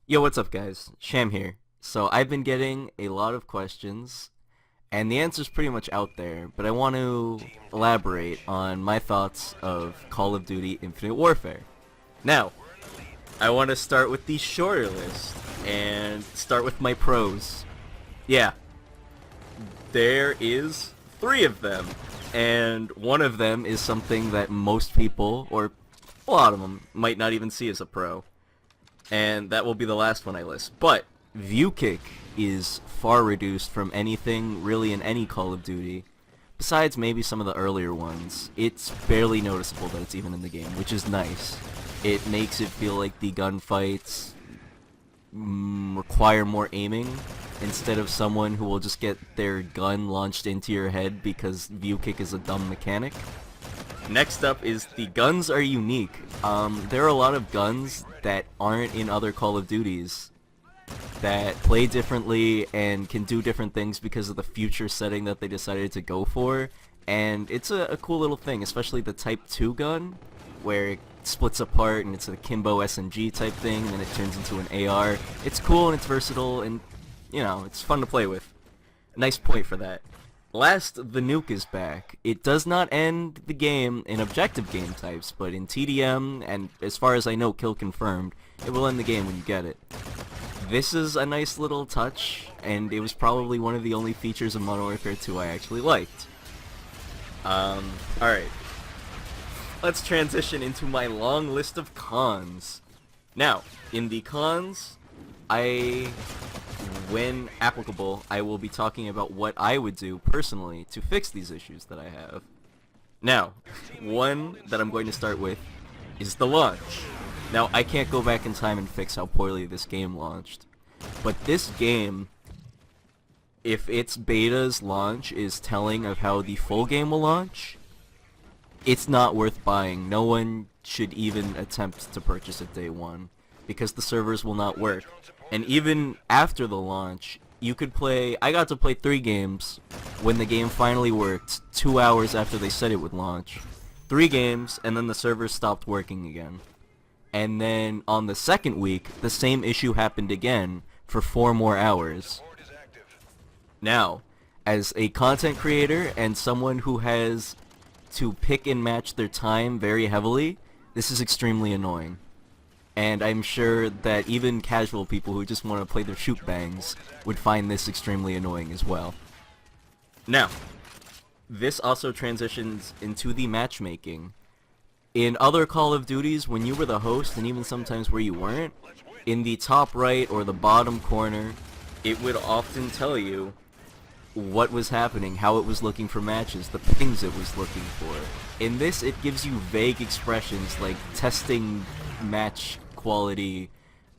Yo, what's up guys? Sham here. So I've been getting a lot of questions, and the answer's pretty much out there, but I want to elaborate on my thoughts of Call of Duty Infinite Warfare. Now, I want to start with the shorter list, and start with my pros. Yeah, there is 3 of them, and one of them is something that most people, or a lot of them, might not even see as a pro. And that will be the last one I list. But Viewkick is far reduced from anything really in any Call of Duty, besides maybe some of the earlier ones. It's barely noticeable that it's even in the game, which is nice. It makes it feel like the gunfights require more aiming, instead of someone who will just get their gun launched into your head because Viewkick is a dumb mechanic. Next up is the guns are unique. There are a lot of guns that aren't in other Call of Duties that play differently and can do different things because of the future setting that they decided to go for, and it's a cool little thing, especially the Type 2 gun, where it splits apart and it's a Kimbo SMG type thing, and then it turns into an AR. It's cool and it's versatile, and you know, it's fun to play with. Nice point for that. Last, the Nuke is back. It does not end the game in objective game types, but in TDM, and as far as I know, kill confirmed, it will end the game when you get it. This is a nice little touch, and it was probably one of the only features of Modern Warfare 2 I actually liked. Alright. Let's transition into my long list of cons. Now, in the cons, when applicable, I will be talking about what I would do personally to fix these issues that I have. Now, one that I'm going to start with is the launch. Now, I can't go back in time and fix how poorly this game launched, but this game, if its beta's launch is telling of how the full game will launch, it's not worth buying. No one should even attempt to purchase it day one, because the servers will not work. And even after the launch, you could play... I got to play 3 games when the game finally worked, 2 hours after they said it would launch. 3 games, and then the servers stopped working again. And then on the second week, the same issue happened again for 4 more hours. Now, as a content creator and someone who has to pick and match their time very heavily, this is extremely annoying. And I'm sure that even casual people who just want to play their shoot bangs would find this extremely annoying as well. Now, this also transitions into the matchmaking. In other Call of Duties, when you were the host, and even sometimes where you weren't, in the top right or the bottom corner, it would often tell you what was happening, how it was looking for matches, the pings it was looking for. In this, it gives you vague expressions like testing match quality,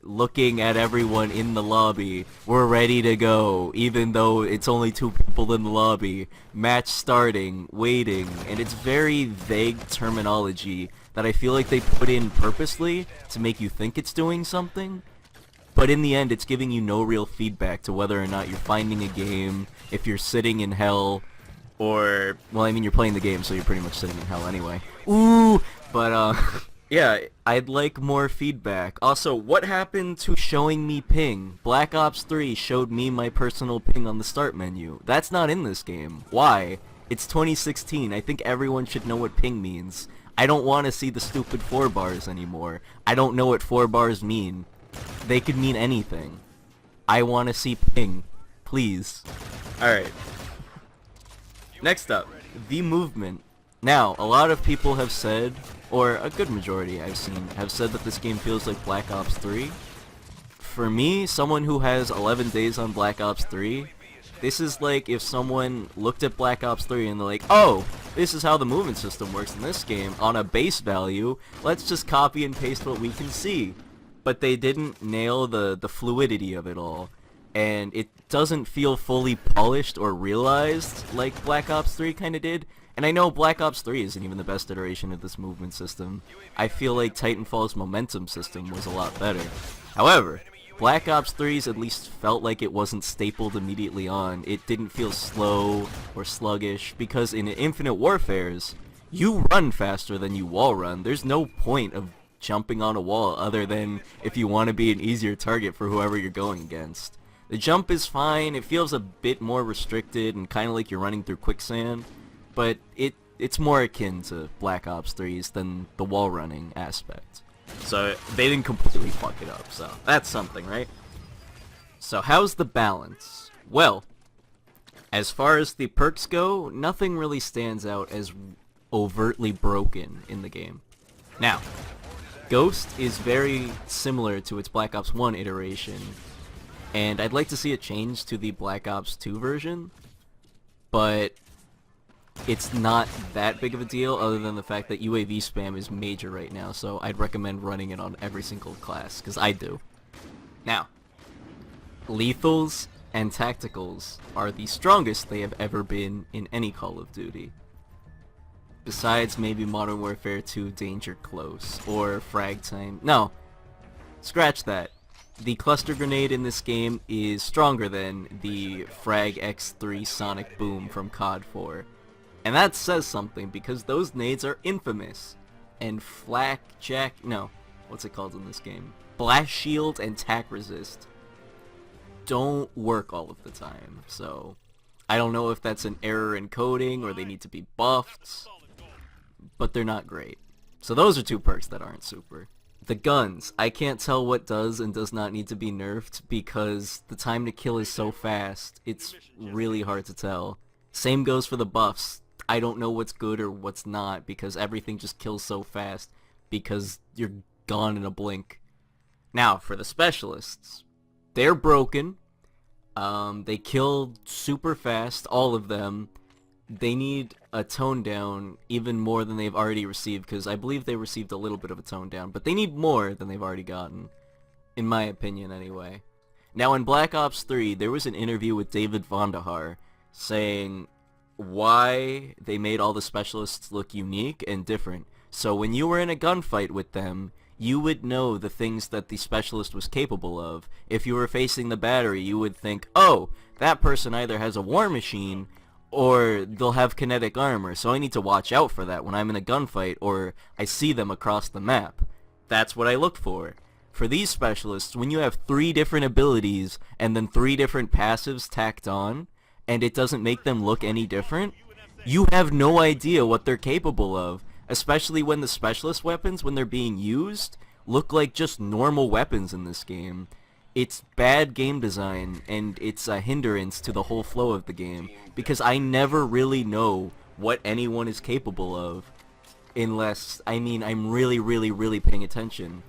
looking at everyone in the lobby, we're ready to go, even though it's only 2 people in the lobby, match starting, waiting, and it's very vague terminology that I feel like they put in purposely to make you think it's doing something, but in the end it's giving you no real feedback to whether or not you're finding a game, if you're sitting in hell, or, well, I mean, you're playing the game, so you're pretty much sitting in hell anyway. Ooh! But, yeah, I'd like more feedback. Also, what happened to showing me ping? Black Ops 3 showed me my personal ping on the start menu. That's not in this game. Why? It's 2016. I think everyone should know what ping means. I don't want to see the stupid 4 bars anymore. I don't know what 4 bars mean. They could mean anything. I want to see ping. Please. Alright. Next up, the movement. Now, a lot of people have said, or a good majority I've seen, have said that this game feels like Black Ops 3. For me, someone who has 11 days on Black Ops 3, this is like if someone looked at Black Ops 3 and they're like, oh, this is how the movement system works in this game on a base value, let's just copy and paste what we can see. But they didn't nail the fluidity of it all, and it doesn't feel fully polished or realized like Black Ops 3 kinda did. And I know Black Ops 3 isn't even the best iteration of this movement system. I feel like Titanfall's momentum system was a lot better. However, Black Ops 3's at least felt like it wasn't stapled immediately on. It didn't feel slow or sluggish, because in Infinite Warfare's, you run faster than you wall run. There's no point of jumping on a wall other than if you want to be an easier target for whoever you're going against. The jump is fine, it feels a bit more restricted and kind of like you're running through quicksand, but it's more akin to Black Ops 3's than the wall running aspect. So they didn't completely fuck it up, so that's something, right? So how's the balance? Well, as far as the perks go, nothing really stands out as overtly broken in the game. Now, Ghost is very similar to its Black Ops 1 iteration, and I'd like to see it change to the Black Ops 2 version, but it's not that big of a deal other than the fact that UAV spam is major right now, so I'd recommend running it on every single class, because I do. Now, lethals and tacticals are the strongest they have ever been in any Call of Duty. Besides maybe Modern Warfare 2 Danger Close, or Frag Time. No, scratch that. The cluster grenade in this game is stronger than the Frag X3 Sonic Boom from COD 4. And that says something, because those nades are infamous. And what's it called in this game? Blast Shield and Tac Resist don't work all of the time, so I don't know if that's an error in coding or they need to be buffed, but they're not great. So those are two perks that aren't super. The guns, I can't tell what does and does not need to be nerfed because the time to kill is so fast, it's really hard to tell. Same goes for the buffs. I don't know what's good or what's not because everything just kills so fast because you're gone in a blink. Now, for the specialists, they're broken. They kill super fast, all of them. They need a tone down even more than they've already received, because I believe they received a little bit of a tone down, but they need more than they've already gotten, in my opinion anyway. Now in Black Ops 3, there was an interview with David Vonderhaar saying why they made all the specialists look unique and different. So when you were in a gunfight with them, you would know the things that the specialist was capable of. If you were facing the battery, you would think, oh, that person either has a war machine or they'll have kinetic armor, so I need to watch out for that when I'm in a gunfight or I see them across the map. That's what I look for. For these specialists, when you have 3 different abilities and then 3 different passives tacked on, and it doesn't make them look any different, you have no idea what they're capable of, especially when the specialist weapons, when they're being used, look like just normal weapons in this game. It's bad game design, and it's a hindrance to the whole flow of the game, because I never really know what anyone is capable of, unless, I'm really paying attention,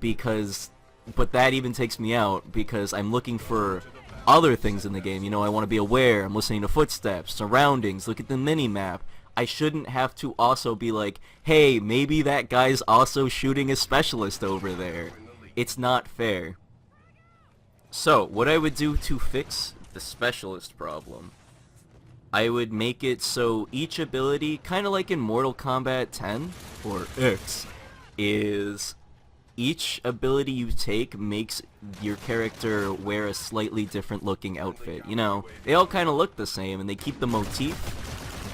but that even takes me out, because I'm looking for other things in the game. You know, I want to be aware, I'm listening to footsteps, surroundings, look at the mini-map. I shouldn't have to also be like, hey, maybe that guy's also shooting a specialist over there. It's not fair. So, what I would do to fix the specialist problem, I would make it so each ability, kind of like in Mortal Kombat 10, or X, is each ability you take makes your character wear a slightly different looking outfit. You know, they all kind of look the same and they keep the motif,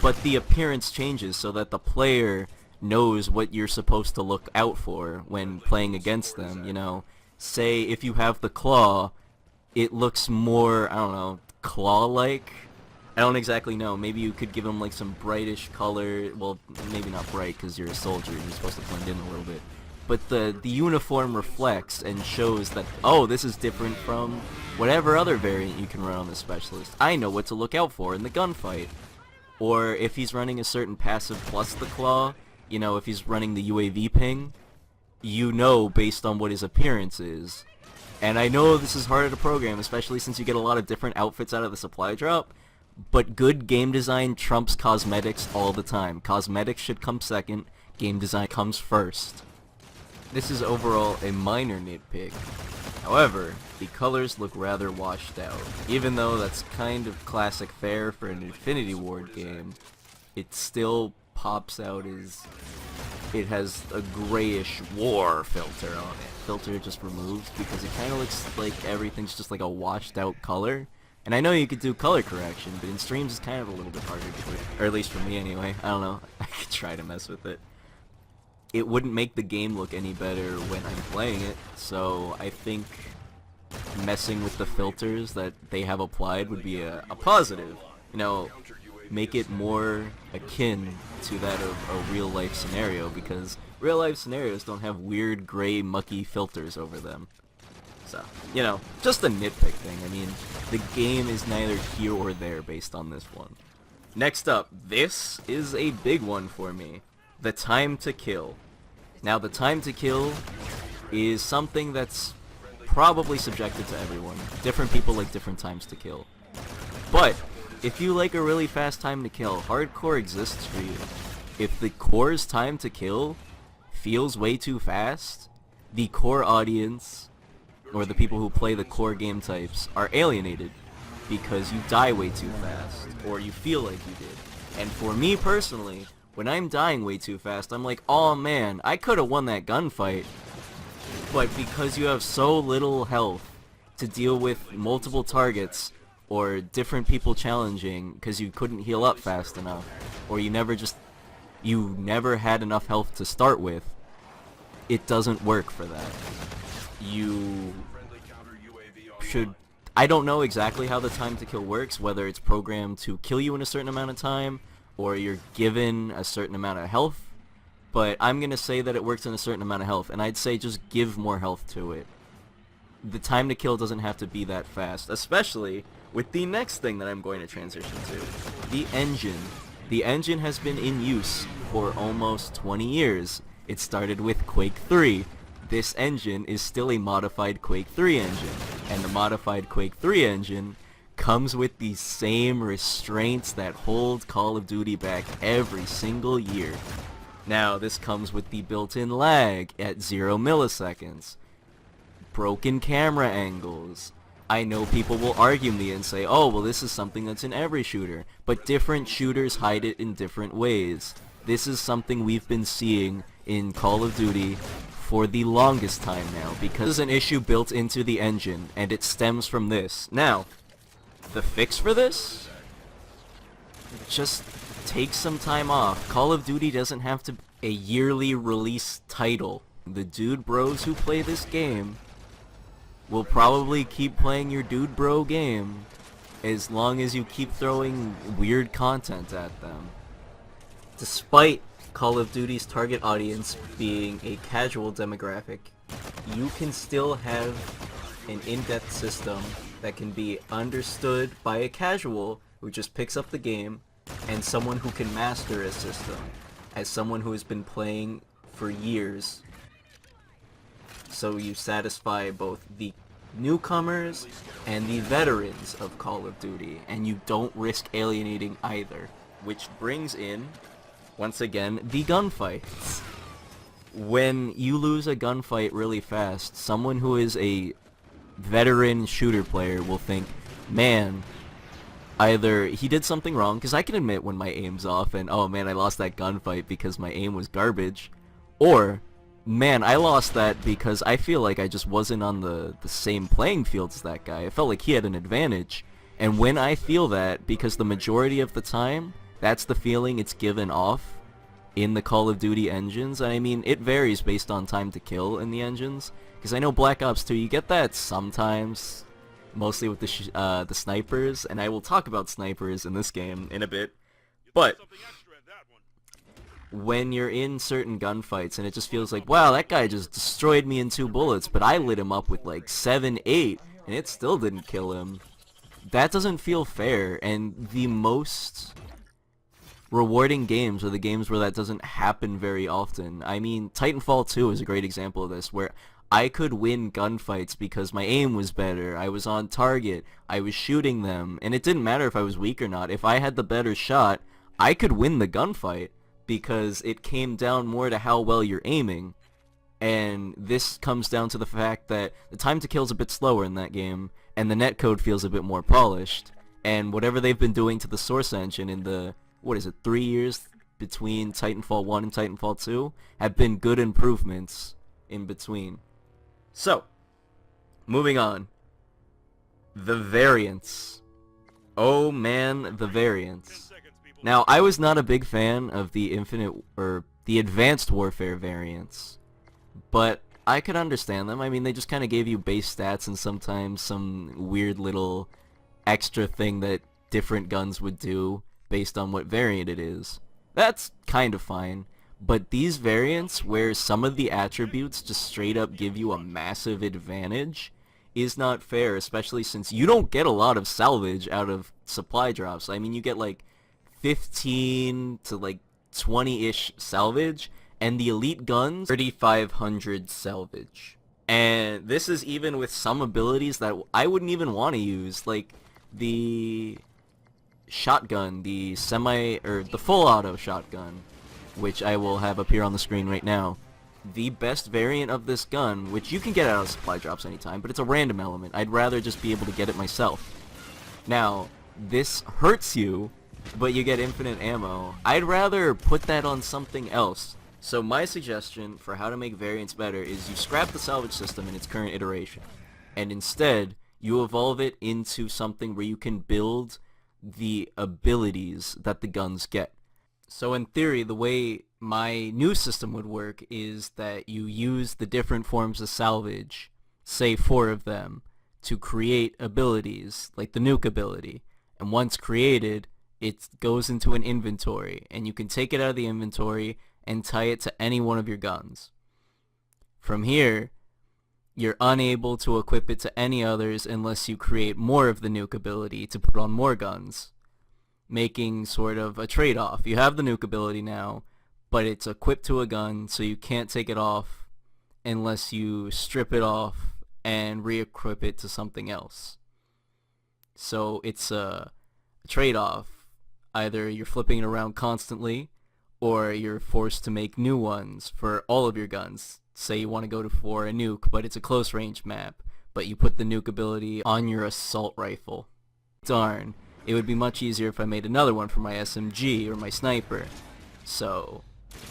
but the appearance changes so that the player knows what you're supposed to look out for when playing against them, you know. Say if you have the claw, it looks more, I don't know, claw-like? I don't exactly know. Maybe you could give him like some brightish color. Well, maybe not bright because you're a soldier. You're supposed to blend in a little bit. But the uniform reflects and shows that, oh, this is different from whatever other variant you can run on the specialist. I know what to look out for in the gunfight. Or if he's running a certain passive plus the claw, you know, if he's running the UAV ping, you know based on what his appearance is. And I know this is harder to program, especially since you get a lot of different outfits out of the supply drop, but good game design trumps cosmetics all the time. Cosmetics should come second, game design comes first. This is overall a minor nitpick. However, the colors look rather washed out. Even though that's kind of classic fare for an Infinity Ward game, it still pops out as it has a grayish war filter on it. Filter just removed because it kind of looks like everything's just like a washed out color. And I know you could do color correction, but in streams it's kind of a little bit harder to do. Or at least for me anyway. I don't know. I could try to mess with it. it wouldn't make the game look any better when I'm playing it. So I think messing with the filters that they have applied would be a positive. You know, make it more akin to that of a real life scenario, because real life scenarios don't have weird gray mucky filters over them. So, you know, just a nitpick thing. I mean, the game is neither here or there based on this one. Next up, this is a big one for me. The time to kill. Now, the time to kill is something that's probably subjective to everyone. Different people like different times to kill. But if you like a really fast time to kill, hardcore exists for you. If the core's time to kill feels way too fast, the core audience, or the people who play the core game types, are alienated because you die way too fast, or you feel like you did. And for me personally, when I'm dying way too fast, I'm like, oh man, I could have won that gunfight, but because you have so little health to deal with multiple targets, or different people challenging because you couldn't heal up fast enough, or you never had enough health to start with, it doesn't work for that. You should... I don't know exactly how the time to kill works, whether it's programmed to kill you in a certain amount of time, or you're given a certain amount of health, but I'm gonna say that it works in a certain amount of health, and I'd say just give more health to it. The time to kill doesn't have to be that fast, especially with the next thing that I'm going to transition to, the engine. The engine has been in use for almost 20 years. It started with Quake 3. This engine is still a modified Quake 3 engine, and the modified Quake 3 engine comes with the same restraints that hold Call of Duty back every single year. Now, this comes with the built-in lag at 0 milliseconds, broken camera angles. I know people will argue me and say, oh, well, this is something that's in every shooter, but different shooters hide it in different ways. This is something we've been seeing in Call of Duty for the longest time now, because there's an issue built into the engine, and it stems from this. Now, the fix for this? Just take some time off. Call of Duty doesn't have to be a yearly release title. The dude bros who play this game will probably keep playing your dude bro game as long as you keep throwing weird content at them. Despite Call of Duty's target audience being a casual demographic, you can still have an in-depth system that can be understood by a casual who just picks up the game, and someone who can master a system, as someone who has been playing for years. So you satisfy both the newcomers and the veterans of Call of Duty, and you don't risk alienating either. Which brings in, once again, the gunfights. When you lose a gunfight really fast, someone who is a veteran shooter player will think, man, either he did something wrong, because I can admit when my aim's off and, oh man, I lost that gunfight because my aim was garbage, or, man, I lost that because I feel like I just wasn't on the same playing field as that guy. I felt like he had an advantage. And when I feel that, because the majority of the time, that's the feeling it's given off in the Call of Duty engines. And I mean, it varies based on time to kill in the engines, because I know Black Ops 2, you get that sometimes, mostly with the snipers, and I will talk about snipers in this game in a bit. But when you're in certain gunfights and it just feels like, wow, that guy just destroyed me in 2 bullets, but I lit him up with like 7, 8, and it still didn't kill him. That doesn't feel fair, and the most rewarding games are the games where that doesn't happen very often. I mean, Titanfall 2 is a great example of this, where I could win gunfights because my aim was better, I was on target, I was shooting them, and it didn't matter if I was weak or not. If I had the better shot, I could win the gunfight, because it came down more to how well you're aiming. And this comes down to the fact that the time to kill is a bit slower in that game, and the netcode feels a bit more polished. And whatever they've been doing to the source engine in the, 3 years between Titanfall 1 and Titanfall 2, have been good improvements in between. So, moving on. The variants. Oh man, the variants. Now, I was not a big fan of the the Advanced Warfare variants. But I could understand them. I mean, they just kind of gave you base stats and sometimes some weird little extra thing that different guns would do based on what variant it is. That's kind of fine. But these variants, where some of the attributes just straight up give you a massive advantage, is not fair, especially since you don't get a lot of salvage out of supply drops. I mean, you get like 15 to like 20-ish salvage, and the elite guns, 3,500 salvage. And this is even with some abilities that I wouldn't even want to use, like the shotgun, the the full auto shotgun, which I will have up here on the screen right now. The best variant of this gun, which you can get out of supply drops anytime, but it's a random element. I'd rather just be able to get it myself. Now, this hurts you, but you get infinite ammo. I'd rather put that on something else. So my suggestion for how to make variants better is you scrap the salvage system in its current iteration, and instead you evolve it into something where you can build the abilities that the guns get. So in theory, the way my new system would work is that you use the different forms of salvage, say 4 of them, to create abilities, like the Nuke ability. And once created, it goes into an inventory, and you can take it out of the inventory and tie it to any one of your guns. From here, you're unable to equip it to any others unless you create more of the Nuke ability to put on more guns, making sort of a trade-off. You have the Nuke ability now, but it's equipped to a gun, so you can't take it off unless you strip it off and re-equip it to something else. So it's a trade-off. Either you're flipping it around constantly, or you're forced to make new ones for all of your guns. Say you want to go for a Nuke, but it's a close range map, but you put the Nuke ability on your assault rifle. Darn. It would be much easier if I made another one for my SMG or my sniper. So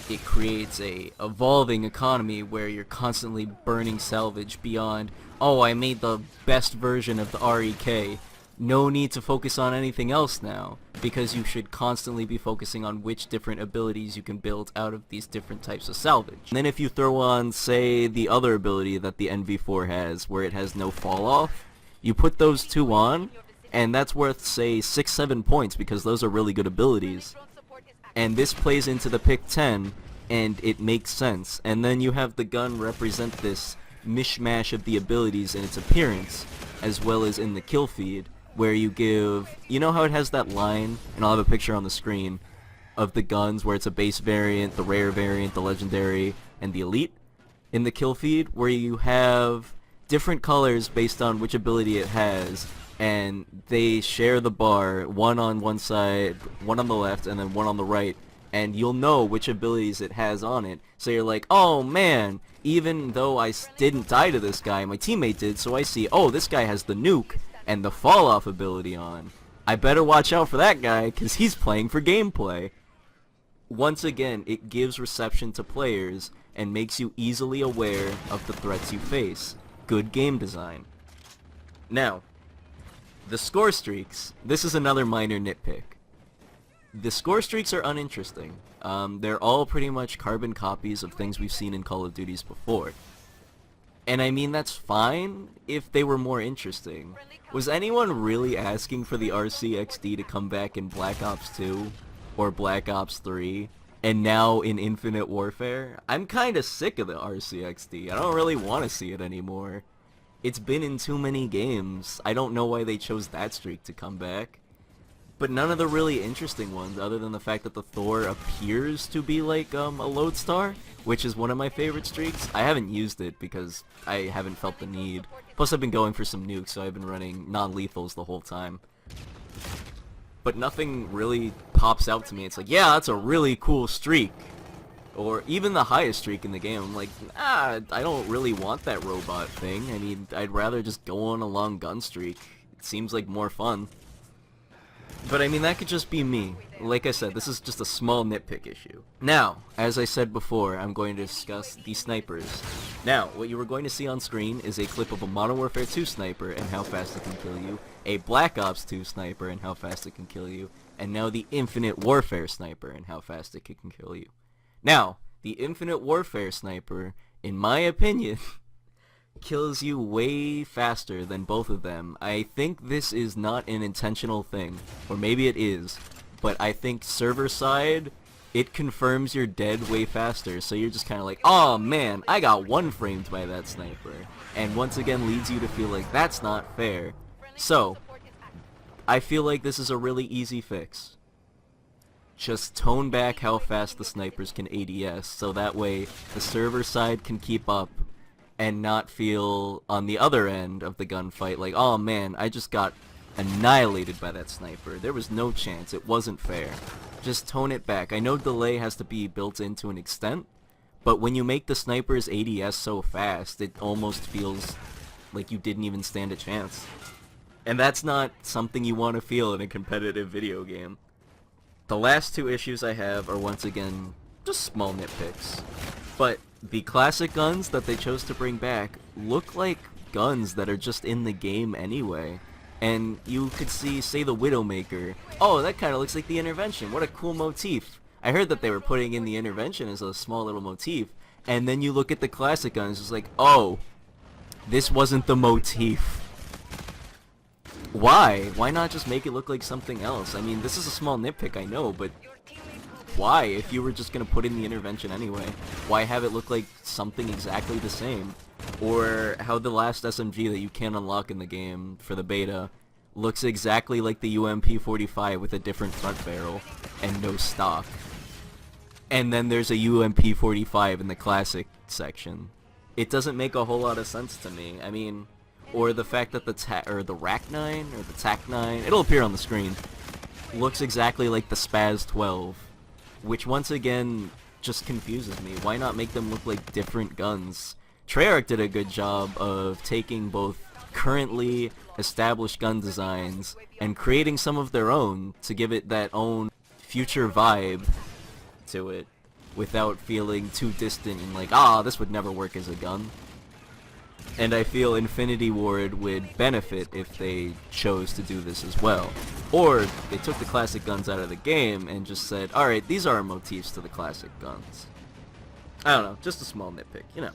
it creates a evolving economy where you're constantly burning salvage beyond, oh, I made the best version of the REK. No need to focus on anything else now, because you should constantly be focusing on which different abilities you can build out of these different types of salvage. And then if you throw on, say, the other ability that the NV4 has, where it has no fall off, you put those 2 on, and that's worth, say, 6-7 points, because those are really good abilities. And this plays into the pick 10, and it makes sense. And then you have the gun represent this mishmash of the abilities in its appearance, as well as in the kill feed, where you give, you know how it has that line, and I'll have a picture on the screen, of the guns where it's a base variant, the rare variant, the legendary, and the elite? In the kill feed, where you have different colors based on which ability it has, and they share the bar, one on one side, one on the left, and then one on the right, and you'll know which abilities it has on it. So you're like, oh man, even though I didn't die to this guy, my teammate did, so I see, oh, this guy has the Nuke and the fall off ability on. I better watch out for that guy, because he's playing for gameplay. Once again, it gives reception to players and makes you easily aware of the threats you face. Good game design. Now, the score streaks, this is another minor nitpick. The score streaks are uninteresting. They're all pretty much carbon copies of things we've seen in Call of Duties before. And I mean, that's fine if they were more interesting. Was anyone really asking for the RCXD to come back in Black Ops 2 or Black Ops 3 and now in Infinite Warfare? I'm kinda sick of the RCXD. I don't really want to see it anymore. It's been in too many games. I don't know why they chose that streak to come back. But none of the really interesting ones, other than the fact that the Thor appears to be like a lodestar, which is one of my favorite streaks. I haven't used it because I haven't felt the need. Plus I've been going for some nukes, so I've been running non-lethals the whole time. But nothing really pops out to me. It's like, yeah, that's a really cool streak. Or even the highest streak in the game. I'm like, I don't really want that robot thing. I mean, I'd rather just go on a long gun streak. It seems like more fun. But I mean, that could just be me. Like I said, this is just a small nitpick issue. Now, as I said before, I'm going to discuss the snipers. Now, what you were going to see on screen is a clip of a Modern Warfare 2 sniper and how fast it can kill you, a Black Ops 2 sniper and how fast it can kill you, and now the Infinite Warfare sniper and how fast it can kill you. Now, the Infinite Warfare sniper, in my opinion, kills you way faster than both of them. I think this is not an intentional thing, or maybe it is, but I think server side, it confirms you're dead way faster, so you're just kind of like, oh man, I got one framed by that sniper, and once again leads you to feel like that's not fair. So, I feel like this is a really easy fix. Just tone back how fast the snipers can ADS, so that way the server side can keep up and not feel on the other end of the gunfight like, oh man, I just got annihilated by that sniper. There was no chance. It wasn't fair. Just tone it back. I know delay has to be built in to an extent, but when you make the snipers ADS so fast, it almost feels like you didn't even stand a chance. And that's not something you want to feel in a competitive video game. The last two issues I have are once again just small nitpicks. But the classic guns that they chose to bring back look like guns that are just in the game anyway. And you could see, say, the Widowmaker. Oh, that kind of looks like the Intervention. What a cool motif. I heard that they were putting in the Intervention as a small little motif. And then you look at the classic guns, it's like, oh, this wasn't the motif. Why? Why not just make it look like something else? I mean, this is a small nitpick, I know, but why? If you were just gonna put in the Intervention anyway, why have it look like something exactly the same? Or how the last SMG that you can unlock in the game for the beta looks exactly like the UMP-45 with a different front barrel and no stock. And then there's a UMP-45 in the classic section. It doesn't make a whole lot of sense to me. I mean, or the fact that the RAC-9 or the TAC-9, it'll appear on the screen, looks exactly like the Spaz-12, which once again just confuses me. Why not make them look like different guns? Treyarch did a good job of taking both currently established gun designs and creating some of their own to give it that own future vibe to it without feeling too distant and like, ah, this would never work as a gun. And I feel Infinity Ward would benefit if they chose to do this as well. Or they took the classic guns out of the game and just said, alright, these are our motifs to the classic guns. I don't know, just a small nitpick, you know.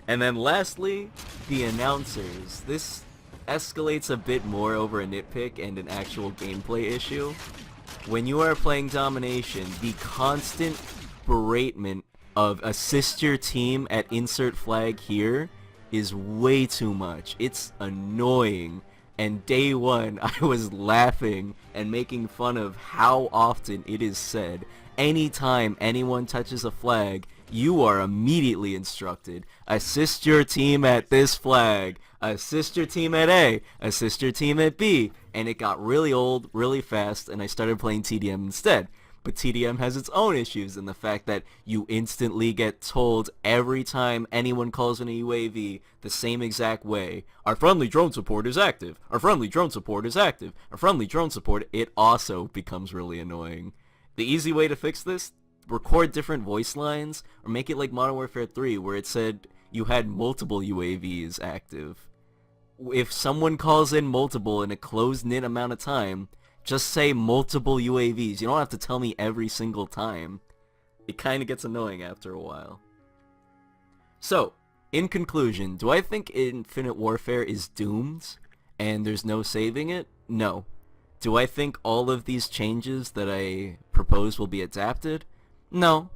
And then lastly, the announcers. This escalates a bit more over a nitpick and an actual gameplay issue. When you are playing Domination, the constant beratement of assist your team at insert flag here is way too much. It's annoying. And day one, I was laughing and making fun of how often it is said, anytime anyone touches a flag, you are immediately instructed, assist your team at this flag, assist your team at A, assist your team at B, and it got really old, really fast, and I started playing TDM instead. But TDM has its own issues in the fact that you instantly get told every time anyone calls in a UAV the same exact way, our friendly drone support is active, our friendly drone support is active, our friendly drone support, it also becomes really annoying. The easy way to fix this? Record different voice lines, or make it like Modern Warfare 3 where it said you had multiple UAVs active. If someone calls in multiple in a closed-knit amount of time, just say multiple UAVs. You don't have to tell me every single time. It kinda gets annoying after a while. So, in conclusion, do I think Infinite Warfare is doomed and there's no saving it? No. Do I think all of these changes that I propose will be adapted? No.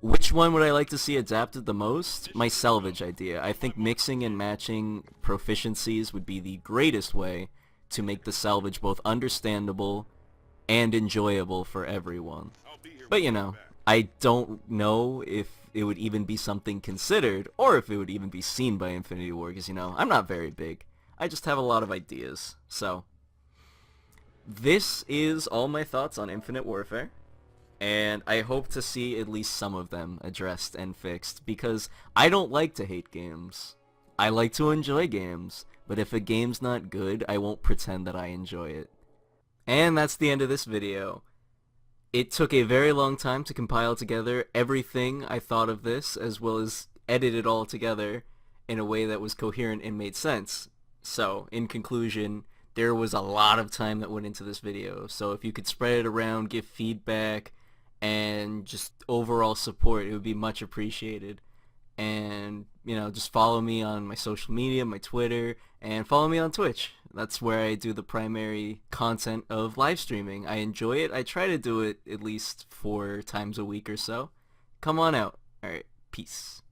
Which one would I like to see adapted the most? My Salvage idea. I think mixing and matching proficiencies would be the greatest way to make the Salvage both understandable and enjoyable for everyone. But you know, I don't know if it would even be something considered, or if it would even be seen by Infinity Ward, because you know, I'm not very big. I just have a lot of ideas. So, this is all my thoughts on Infinite Warfare. And I hope to see at least some of them addressed and fixed, because I don't like to hate games. I like to enjoy games, but if a game's not good, I won't pretend that I enjoy it. And that's the end of this video. It took a very long time to compile together everything I thought of this, as well as edit it all together in a way that was coherent and made sense. So, in conclusion, there was a lot of time that went into this video, so if you could spread it around, give feedback, and just overall support. It would be much appreciated. And, just follow me on my social media, my Twitter, and follow me on Twitch. That's where I do the primary content of live streaming. I enjoy it. I try to do it at least 4 times a week or so. Come on out. Alright, peace.